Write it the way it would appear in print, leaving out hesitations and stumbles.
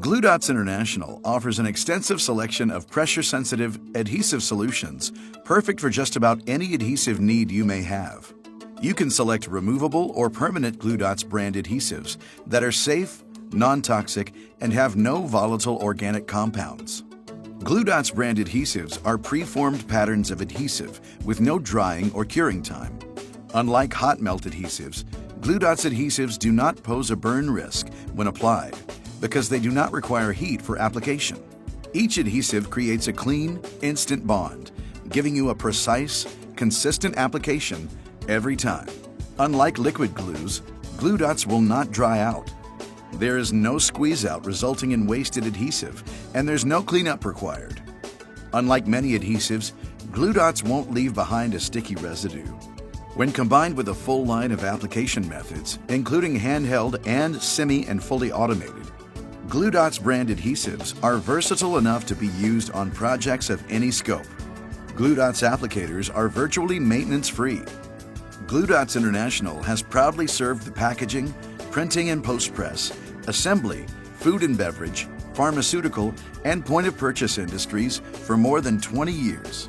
Glue Dots International offers an extensive selection of pressure-sensitive adhesive solutions, perfect for just about any adhesive need you may have. You can select removable or permanent Glue Dots brand adhesives that are safe, non-toxic, and have no volatile organic compounds. Glue Dots brand adhesives are preformed patterns of adhesive with no drying or curing time. Unlike hot melt adhesives, Glue Dots adhesives do not pose a burn risk when applied because they do not require heat for application. Each adhesive creates a clean, instant bond, giving you a precise, consistent application every time. Unlike liquid glues, Glue Dots will not dry out. There is no squeeze out resulting in wasted adhesive, and there's no cleanup required. Unlike many adhesives, Glue Dots won't leave behind a sticky residue. When combined with a full line of application methods, including handheld and semi and fully automated, Glue Dots brand adhesives are versatile enough to be used on projects of any scope. Glue Dots applicators are virtually maintenance-free. Glue Dots International has proudly served the packaging, printing and post-press, assembly, food and beverage, pharmaceutical, and point-of-purchase industries for more than 20 years.